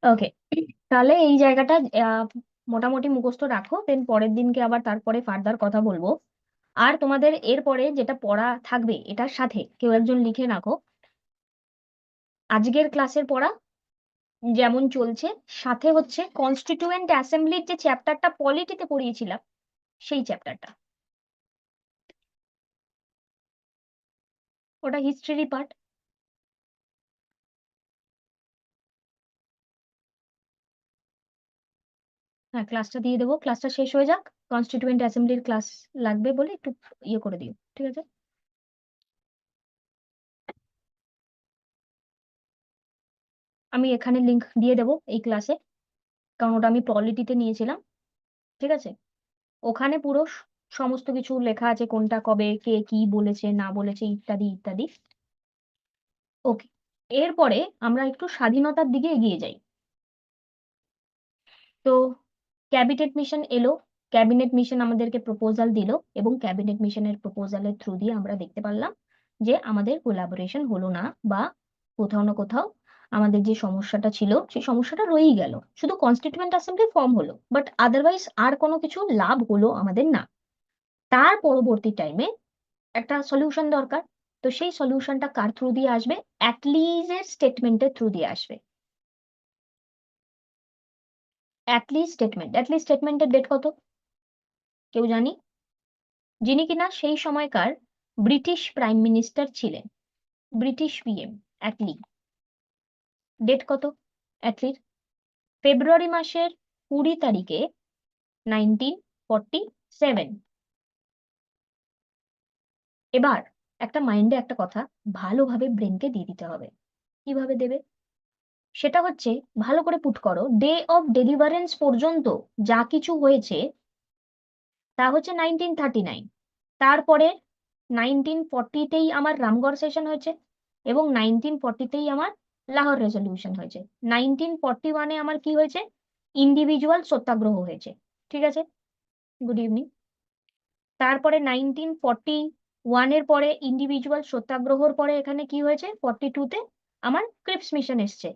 ওকে, তাহলে এই জায়গাটা আহ, মোটামুটি মুখস্থ রাখো, দেন পরের দিনকে আবার তারপরে ফার্দার কথা বলবো। আর তোমাদের এরপরে যেটা পড়া থাকবে এটার সাথে কেউ একজন লিখে রাখো, আজকের ক্লাসের পড়া যেমন চলছে, সাথে হচ্ছে কনস্টিটিউয়েন্ট অ্যাসেম্বলির যে চ্যাপ্টারটা পলিটিতে পড়িয়েছিলাম, সেই চ্যাপ্টারটা, ওটা হিস্ট্রিরই পার্ট। হ্যাঁ, ক্লাসটা দিয়ে দেবো, ক্লাসটা শেষ হয়ে যাক, কনস্টিটিউয়েন্ট অ্যাসেম্বলির ক্লাস লাগবে বলে একটু ইয়ে করে দিও, ঠিক আছে। আমি এখানে লিংক দিয়ে দেবো এই ক্লাসে, কারণ ওটা আমি পলিটিতে নিয়েছিলাম। ঠিক আছে, ওখানে পুরো সমস্ত কিছু লেখা আছে, কোনটা কবে কে কি বলেছে না বলেছে ইত্যাদি ইত্যাদি। ওকে, এরপরে আমরা একটু স্বাধীনতার দিকে এগিয়ে যাই। তো ক্যাবিনেট মিশন এলো, ক্যাবিনেট মিশন আমাদেরকে প্রপোজাল দিল, এবং ক্যাবিনেট মিশনের প্রপোজালের থ্রু দিয়ে আমরা দেখতে পারলাম যে আমাদের কোলাবোরেশন হলো না, বা কোথাও না কোথাও আমাদের যে সমস্যাটা ছিল সেই সমস্যাটা রয়েই গেল, শুধু কনস্টিটিউয়েন্ট অ্যাসেম্বলি ফর্ম হলো, বাট আদারওয়াইজ আর কোনো কিছু লাভ হলো আমাদের না। তার পরবর্তী টাইমে একটা সলিউশন দরকার, তো সেই সলিউশনটা কার থ্রু দিয়ে আসবে? অ্যাটলিজের স্টেটমেন্টের থ্রু দিয়ে আসবে। অ্যাটলিজ স্টেটমেন্টের ডেট কত কেউ জানি? যিনি কিনা সেই সময়কার ব্রিটিশ প্রাইম মিনিস্টার ছিলেন, ব্রিটিশ পিএম অ্যাটলি। ডেট কত অ্যাটলির? ফেব্রুয়ারি মাসের 20 তারিখে 1947। এবার একটা মাইন্ডে একটা কথা ভালোভাবে ব্রেনকে দিয়ে দিতে হবে। কিভাবে দেবে সেটা হচ্ছে, ভালো করে পুট করো, ডে অফ ডেলিভারেন্স পর্যন্ত যা কিছু হয়েছে তা হচ্ছে 1939। তারপরে 1940তেই আমার রামগড় সেশন হয়েছে, এবং 1940তেই আমার লাহোর রেজলিউশন হয়েছে। 1941-এ আমার কি হয়েছে? ইন্ডিভিজুয়াল সত্যাগ্রহ হয়েছে। ঠিক আছে, গুড ইভিনিং। তারপরে 1941-এর পরে ইন্ডিভিজুয়াল সত্যাগ্রহর পরে এখানে কি হয়েছে? 42-তে আমার ক্রিপস মিশন এসছে।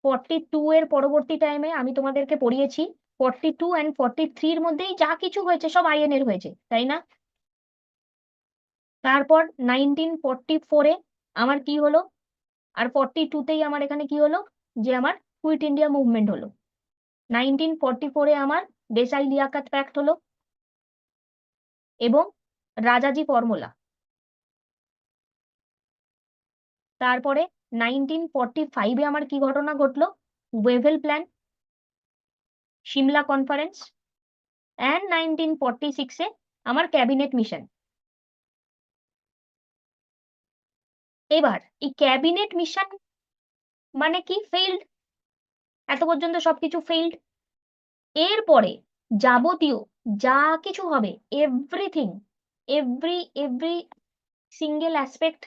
42 এর পরবর্তী টাইমে আমি তোমাদেরকে পড়িয়েছি 42 অ্যান্ড 43-র মধ্যেই যা কিছু হয়েছে সব আইএনএর হয়েছে, তাই না? তারপর 1944-এ আমার কি হলো? আর 42-তেই আমার এখানে কি হলো? যে আমার কুইট ইন্ডিয়া মুভমেন্ট হলো। 1944-এ আমার দেসাই লিয়াকাত প্যাক্ট হলো, এবং রাজাজি ফর্মুলা। তারপরে 1945-এ আমার কি ঘটনা ঘটলো? Wavell plan, Shimla conference, and 1946-এ আমার ক্যাবিনেট মিশন। এবার এই ক্যাবিনেট মিশন মানে কি? ফেইল্ড। এত পর্যন্ত সবকিছু ফেইল্ড। এরপরে যাবতীয় যা কিছু হবে, এভরিথিং, এভরি সিঙ্গেল অ্যাসপেক্ট,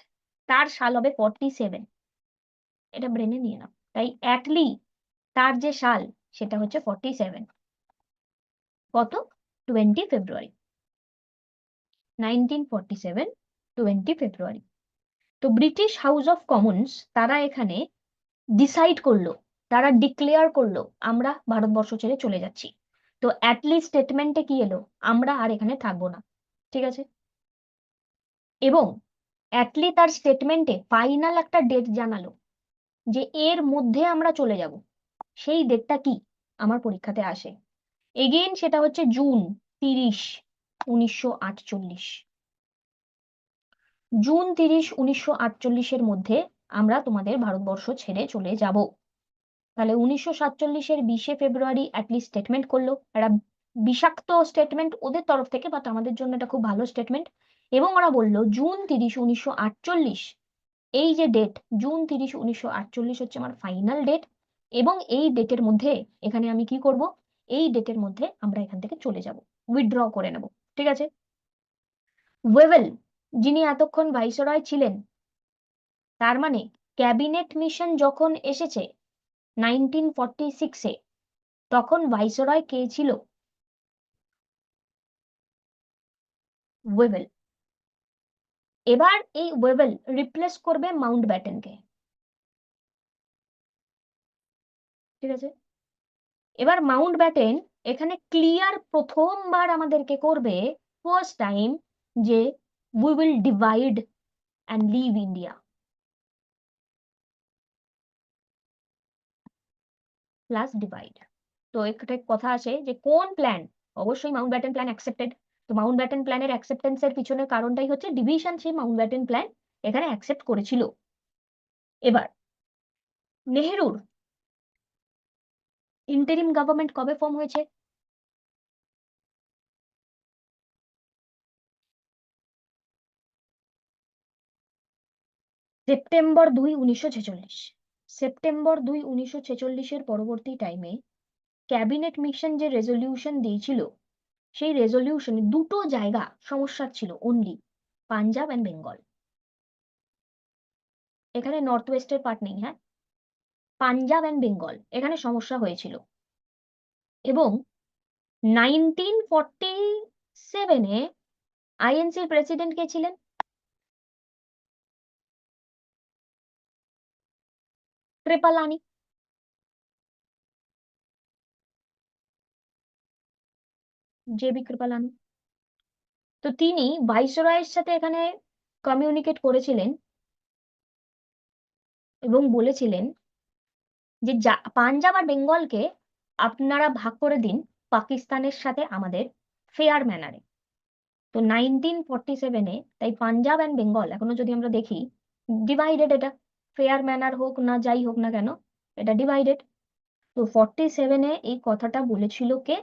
তার সাল হবে 47। এটা ব্রেনে নিয়ে নাও। তাই অ্যাটলি তার যে সাল সেটা হচ্ছে 47। কত? 20 ফেব্রুয়ারি, 1947, 20 ফেব্রুয়ারি। তো ব্রিটিশ হাউস অফ কমন্স তারা এখানে ডিসাইড করলো, তারা ডিক্লেয়ার করলো আমরা ভারতবর্ষ ছেড়ে চলে যাচ্ছি। তো অ্যাটলি স্টেটমেন্টে কি এলো? আমরা আর এখানে থাকবো না, ঠিক আছে। এবং অ্যাটলি তার স্টেটমেন্টে ফাইনাল একটা ডেট জানালো যে এর মধ্যে আমরা চলে যাব। সেই ডেটটা কি আমার পরীক্ষাতে আসে, এগেইন সেটা হচ্ছে জুন 30, 1948। জুন 30, 1948-এর মধ্যে আমরা তোমাদের ভারতবর্ষ ছেড়ে চলে যাব। তাহলে 1947-এর 20 ফেব্রুয়ারি অ্যাটলিস্ট স্টেটমেন্ট করলো, একটা বিষাক্ত স্টেটমেন্ট ওদের তরফ থেকে, বাট আমাদের জন্য এটা খুব ভালো স্টেটমেন্ট। এবং ওরা বললো জুন 30, 1948, এই যে ডেট জুন 30, 1948 হচ্ছে আমার ফাইনাল ডেট। এবং এই ডেটের মধ্যে এখানে আমি কি করব? এই ডেটের মধ্যে আমরা এখান থেকে চলে যাব, উইথড্র করে নেব, ঠিক আছে। ওয়েভেল, যিনি এতক্ষণ ভাইসরয় ছিলেন, তার মানে ক্যাবিনেট মিশন যখন এসেছে 1946-এ, তখন ভাইসরয় কে ছিল? ওয়েভেল। এবার এই ওয়েভেল রিপ্লেস করবে মাউন্ট ব্যাটেনকে, ঠিক আছে। এবার মাউন্ট ব্যাটেন এখানে ক্লিয়ার প্রথমবার আমাদেরকে করবে, ফার্স্ট টাইম, যে we will divide and leave India, plus divide. তো একটা কথা আসে যে কোন প্ল্যান, অবশ্যই মাউন্ট ব্যাটেন প্ল্যান অ্যাকসেপ্টেড। তো মাউন্ট ব্যাটেন প্ল্যানের অ্যাকসেপ্টেন্সের পিছনের কারণটাই হচ্ছে ডিভিশন, সেই মাউন্ট ব্যাটেন প্ল্যান এখানে অ্যাকসেপ্ট করেছিল। এবার নেহেরুর ইন্টারিম গভর্নমেন্ট কবে ফর্ম হয়েছে? সেপ্টেম্বর 2, 1946। সেপ্টেম্বর 2, 1946-এর পরবর্তী টাইমে ক্যাবিনেট মিশন যে রেজলিউশন দিয়েছিল, সেই রেজলিউশনে দুটো জায়গা সমস্যা ছিল অনলি, পাঞ্জাব এন্ড বেঙ্গল। এখানে নর্থ ওয়েস্টের পার্ট নেই, হ্যাঁ, পাঞ্জাব এন্ড বেঙ্গল এখানে সমস্যা হয়েছিল। এবং 1947-এ আইএনসির প্রেসিডেন্ট কে ছিলেন? কৃপালানি। জেবি কৃপালানি। তো তিনি ভাইসরয়ের সাথে এখানে কমিউনিকেট করেছিলেন এবং বলেছিলেন যে পাঞ্জাব আর বেঙ্গলকে আপনারা ভাগ করে দিন পাকিস্তানের সাথে আমাদের ফেয়ার ম্যানারে। তো 1947-এ তাই পাঞ্জাব অ্যান্ড বেঙ্গল এখনো যদি আমরা দেখি ডিভাইডেড, এটা ফেয়ার ম্যানার হোক না যাই হোক না কেন, এটা ডিভাইডেড। তো 47-এ এই কথাটা বলেছিল কে?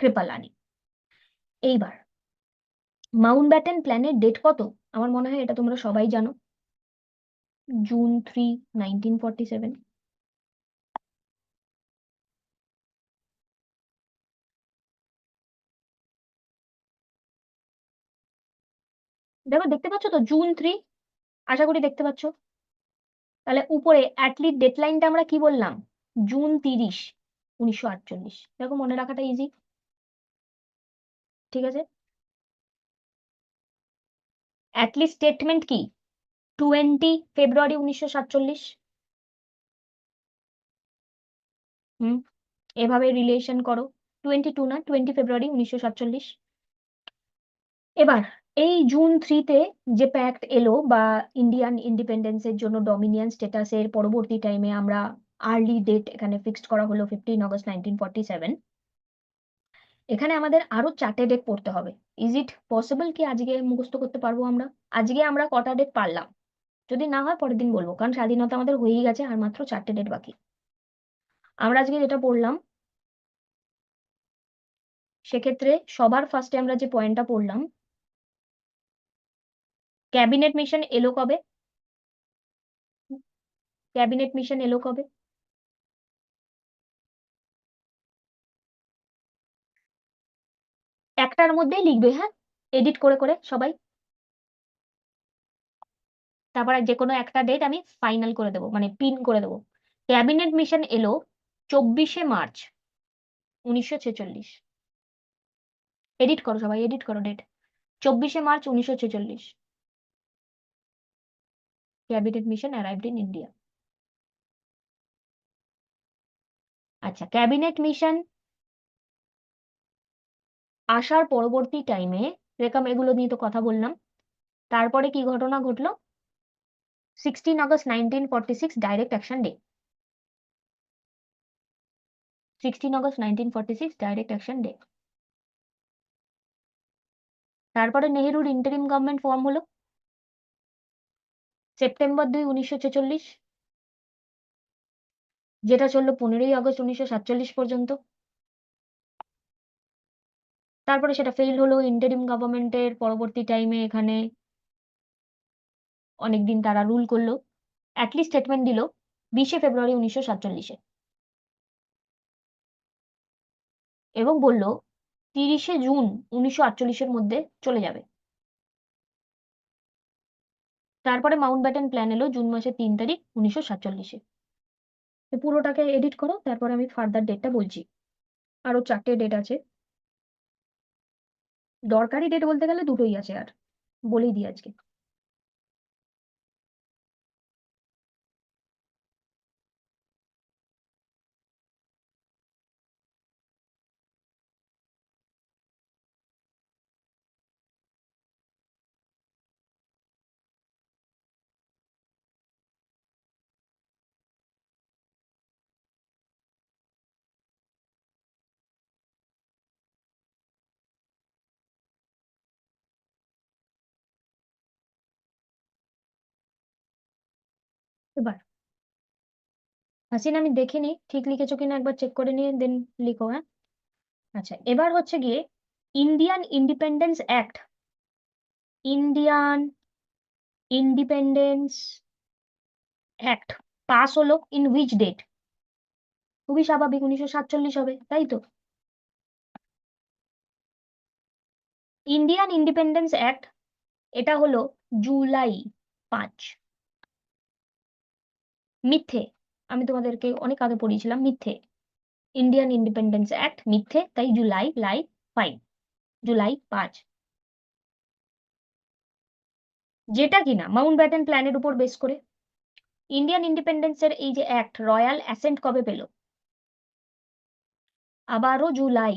কৃপালানি। এইবার মাউন্ট ব্যাটেন প্ল্যানের ডেট কত? আমার মনে হয় এটা তোমরা সবাই জানো, জুন 3, 1947। দেখো দেখতে পাচ্ছ তো, জুন 3, আশা করি দেখতে পাচ্ছ। তাহলে উপরে অ্যাটলিস্ট ডেডলাইনটা আমরা কি বললাম? জুন 30, 1948। দেখো মনে রাখাটা ইজি, ঠিক আছে। অ্যাটলিস্ট স্টেটমেন্ট কি? 20 ফেব্রুয়ারি 1947। হুম, এভাবে রিলেশন করো, 22 না, 20 ফেব্রুয়ারি 1947। এবার এই জুন 3-তে যে প্যাক্ট এলো বা ইন্ডিয়ান ইন্ডিপেন্ডেন্সের জন্য ডমিনিয়ন স্ট্যাটাসের পরবর্তী টাইমে আমরা আর্লি ডেট এখানে ফিক্সড করা হলো 15 আগস্ট 1947। এখানে আমাদের আরো 4টে ডেট পড়তে হবে। ইজ ইট পসিবল কি আজকে মুখস্থ করতে পারবো আমরা? আজকে আমরা কটা ডেট পারলাম? যদি না হয় পরের দিন বলবো, কারণ স্বাধীনতা আমাদের হয়েই গেছে, আর মাত্র 4টে ডেট বাকি। আমরা আজকে যেটা পড়লাম, সেক্ষেত্রে সবার ফার্স্টে আমরা যে পয়েন্টটা পড়লাম, ক্যাবিনেট মিশন এলো কবে? ক্যাবিনেট মিশন এলো কবে? একটার মধ্যেই লিখবে, হ্যাঁ, এডিট করে করে সবাই। তারপর যে কোনো একটা ডেট আমি ফাইনাল করে দেবো, মানে পিন করে দেবো। ক্যাবিনেট মিশন এলো 24শে মার্চ 1946। এডিট করো সবাই, এডিট করো ডেট। 24শে March 1946 cabinet mission arrived in India. আচ্ছা, ক্যাবিনেট মিশন আসার পরবর্তী টাইমে রেকম এগুলো নিয়ে তো কথা বললাম, তারপরে কি ঘটনা ঘটলো? 16 August 1946 direct action day. 16 August 1946 direct action day. তারপরে নেহেরুর ইন্টারিম গভর্নমেন্ট ফর্ম হলো সেপ্টেম্বর 2, 1946, যেটা চললো 15ই আগস্ট 1947 পর্যন্ত। তারপরে সেটা ফেল হলো ইন্টারিম গভর্নমেন্টের পরবর্তী টাইমে, এখানে অনেকদিন তারা রুল করলো, অ্যাটলিস্ট স্টেটমেন্ট দিল 20শে ফেব্রুয়ারি 1947-এ, এবং বলল 30শে জুন 1948-এর মধ্যে চলে যাবে। তারপরে মাউন্ট ব্যাটেন প্ল্যান এলো জুন মাসের 3 তারিখ 1947-এ। পুরোটাকে এডিট করো, তারপর আমি ফার্দার ডেটটা বলছি। আরো 4টে ডেট আছে, দরকারি ডেট বলতে গেলে দুটোই আছে, আর বলেই দিই আজকে। এবার হাসিন, আমি দেখিনি ঠিক লিখেছো কিনা, একবার চেক করে নিয়ে দেন লিখো, হ্যাঁ। আচ্ছা, এবার হচ্ছে গিয়ে Indian Independence act, Indian Independence act pass হলো ইন হুইচ ডেট? খুবই স্বাভাবিক, 1947 হবে, তাই তো। ইন্ডিয়ান ইন্ডিপেন্ডেন্স অ্যাক্ট এটা হলো জুলাই 5। মিথ্যে, আমি তোমাদেরকে অনেক আগে পড়িয়েছিলাম, মিথ্যে। ইন্ডিয়ান ইন্ডিপেন্ডেন্স অ্যাক্ট মিথ্যে, তাই জুলাই 5, জুলাই 5, যেটা কিনা মাউন্ট ব্যাটেন প্ল্যানের উপর বেস করে। ইন্ডিয়ান ইন্ডিপেন্ডেন্সের এই যে অ্যাক্ট, রয়্যাল অ্যাসেন্ট কবে পেল? আবারও জুলাই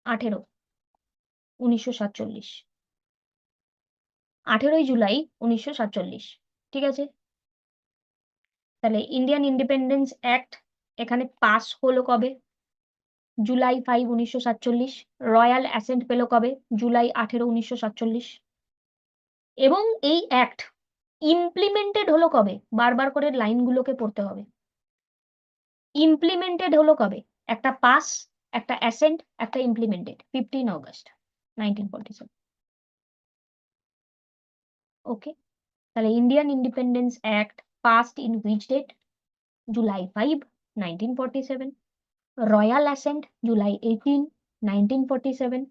18, 1947। 18ই জুলাই 1947, ঠিক আছে। তাহলে ইন্ডিয়ান ইন্ডিপেন্ডেন্স অ্যাক্ট এখানে পাস হলো কবে? জুলাই 5, 1947। রয়্যাল অ্যাসেন্ট পেল কবে? জুলাই 18, 1947। এবং এই অ্যাক্ট ইমপ্লিমেন্টেড হলো কবে? বারবার করে লাইনগুলোকে পড়তে হবে। ইমপ্লিমেন্টেড হলো কবে? একটা পাস, একটা অ্যাসেন্ট, একটা ইমপ্লিমেন্টেড। 15 আগস্ট 1947। ওকে, তাহলে Indian Independence Act passed in which date? July 5, 1947। Royal assent July 18, 1947,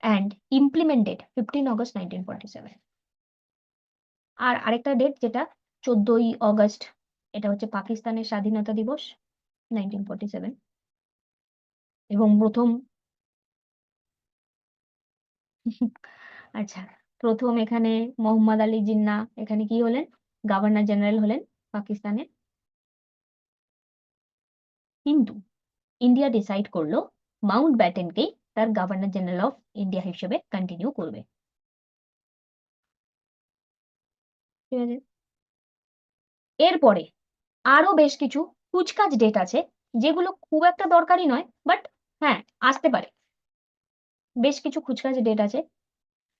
and implemented 15 August 1947। আর আরেকটা ডেট যেটা 14ই আগস্ট, এটা হচ্ছে পাকিস্তানের স্বাধীনতা দিবস 1947। এবং প্রথম আচ্ছা, প্রথম এখানে মোহাম্মদ আলী জিন্নাহ এখানে কি হলেন? গভর্নর জেনারেল হলেন পাকিস্তানের। কিন্তু ইন্ডিয়া ডিসাইড করলো মাউন্ট ব্যাটেনকেই তার গভর্নর জেনারেল অফ ইন্ডিয়া হিসেবে কন্টিনিউ করবে, ঠিক আছে। এরপরে আরো বেশ কিছু কুচকাচ ডেট আছে, যেগুলো খুব একটা দরকারি নয়, বাট হ্যাঁ আসতে পারে। বেশ কিছু কুচকাচ ডেট আছে,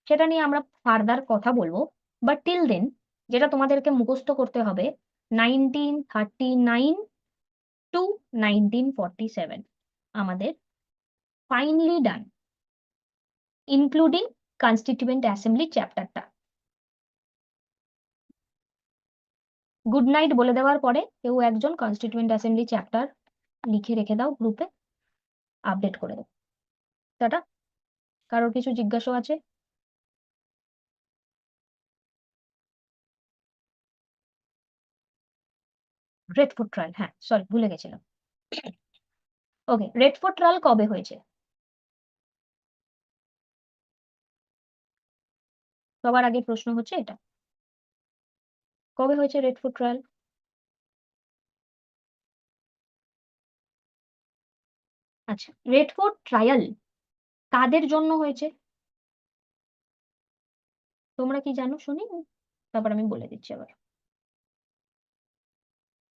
সেটা নিয়ে আমরা ফার্দার কথা বলবো। বাট টিল দেন যেটা তোমাদেরকে মুখস্থ করতে হবে, 1939 টু 1947 আমাদের ফাইনালি ডান, ইনক্লুডিং কনস্টিটিউয়েন্ট অ্যাসেম্বলি চ্যাপ্টারটা। গুড নাইট বলে দেওয়ার পরে কেউ একজন কনস্টিটিউয়েন্ট অ্যাসেম্বলি চ্যাপ্টার লিখে রেখে দাও গ্রুপে, আপডেট করে দাও। টাটা। কারোর কিছু জিজ্ঞাসা আছে? রেড ফুট ট্রায়াল, হ্যাঁ সরি ভুলে গেছিলাম। ওকে, রেড ফোর্ট ট্রায়াল কবে হয়েছে? সবার আগে প্রশ্ন হচ্ছে এটা, কবে হয়েছে রেড ফোর্ট ট্রায়াল? আচ্ছা, রেড ফোর্ট ট্রায়াল কাদের জন্য হয়েছে তোমরা কি জানো শুনি? তারপর আমি বলে দিচ্ছি আবার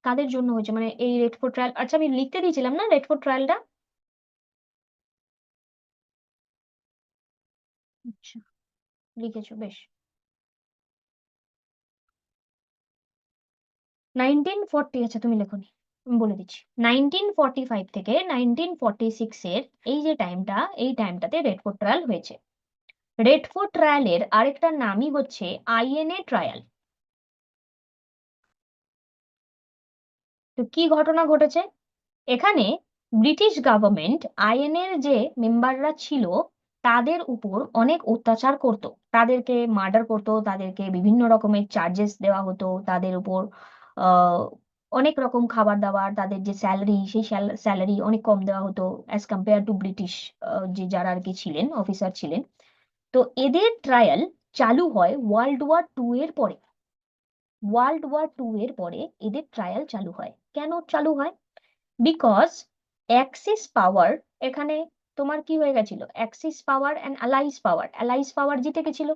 কাদের জন্য হয়েছে, মানে এই রেড ফোর্ট ট্রায়াল। আচ্ছা, আমি লিখতে দিয়েছিলাম না রেড ফোর্ট ট্রায়ালটা? আচ্ছা, লিখেছো বেশ। 1940, আচ্ছা তুমি লেখোনি, আমি বলে দিচ্ছি। 1945 থেকে 1946 এর এই যে টাইমটা, এই টাইমটাতে রেড ফোর্ট ট্রায়াল হয়েছে। রেড ফোর্ট ট্রায়ালের আরেকটা নামই হচ্ছে আইএনএ ট্রায়াল। তো কি ঘটনা ঘটেছে এখানে? ব্রিটিশ গভর্নমেন্ট আইএনএর যে মেম্বাররা ছিল তাদের উপর অনেক অত্যাচার করত, তাদেরকে মার্ডার করতো, তাদেরকে বিভিন্ন রকমের চার্জেস দেওয়া হতো, তাদের উপর আহ, অনেক রকম খাবার দাবার, তাদের যে স্যালারি সেই স্যালারি অনেক কম দেওয়া হতো অ্যাজ কম্পেয়ার টু ব্রিটিশ যে যারা আর কি ছিলেন, অফিসার ছিলেন। তো এদের ট্রায়াল চালু হয় ওয়ার্ল্ড ওয়ার 2 এর পরে। ওয়ার্ল্ড ওয়ার 2 এর পরে এদের ট্রায়াল চালু হয়। কেন চালু হয়? বিকজ অ্যাক্সিস পাওয়ার এখানে তোমার কি হয়ে গেছিল, axis power and allies power, allies power জিতে গেছিল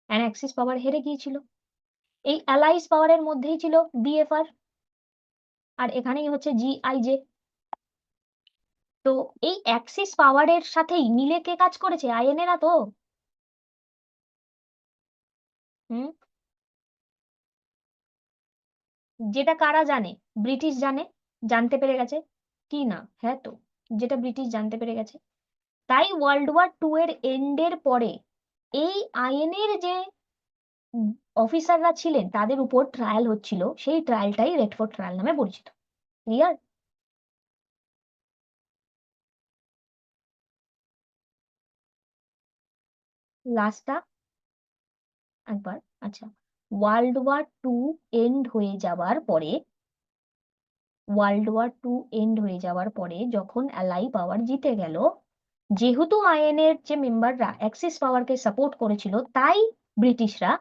অ্যান্ড অ্যাক্সিস পাওয়ার হেরে গিয়েছিল। এই অ্যালাইজ পাওয়ারের মধ্যেই ছিল বিএফআর, আর এখানেই হচ্ছে জিআইজে। তো এই অ্যাক্সিস পাওয়ারের সাথেই মিলে কে কাজ করেছে? আইএনএরা তো। হুম, যেটা কারা জানে? ব্রিটিশ জানে, জানতে পেরে গেছে। কি না, হ্যাঁ তো, যেটা ব্রিটিশ জানতে পেরে গেছে। তাই ওয়ার্ল্ড ওয়ার 2 এর এন্ডের পরে এই আইএনএর যে অফিসাররা ছিলেন তাদের উপর ট্রায়াল হচ্ছিল, সেই ট্রায়ালটাই রেড ফোর্ট ট্রায়াল নামে পরিচিত। ক্লিয়ার? লাস্টটা একবার। আচ্ছা, ওয়ার্ল্ড ওয়ার 2 এন্ড হয়ে যাওয়ার পরে, ওয়ার্ল্ড ওয়ার 2 এন্ড হয়ে যাওয়ার পরে যখন অ্যালাই পাওয়ার জিতে গেল, যেহেতু আইএনএর যে মেম্বাররা অ্যাক্সিস পাওয়ারকে সাপোর্ট করেছিল, তাই ব্রিটিশরা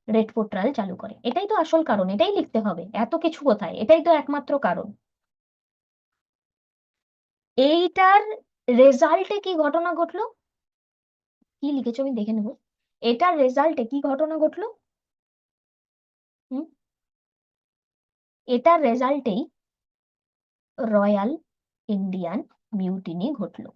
রেড ফোর্ট ট্রায়াল চালু করে। এটাই তো আসল কারণ, এটাই লিখতে হবে, এত কিছু কোথায়, এটাই তো একমাত্র কারণ। এইটার রেজাল্টে কি ঘটনা ঘটলো? কি লিখেছো আমি দেখে নেবো। এটার রেজাল্টে কি ঘটনা ঘটলো? হুম, এটার রেজাল্টেই রয়্যাল ইন্ডিয়ান মিউটিনি ঘটলো।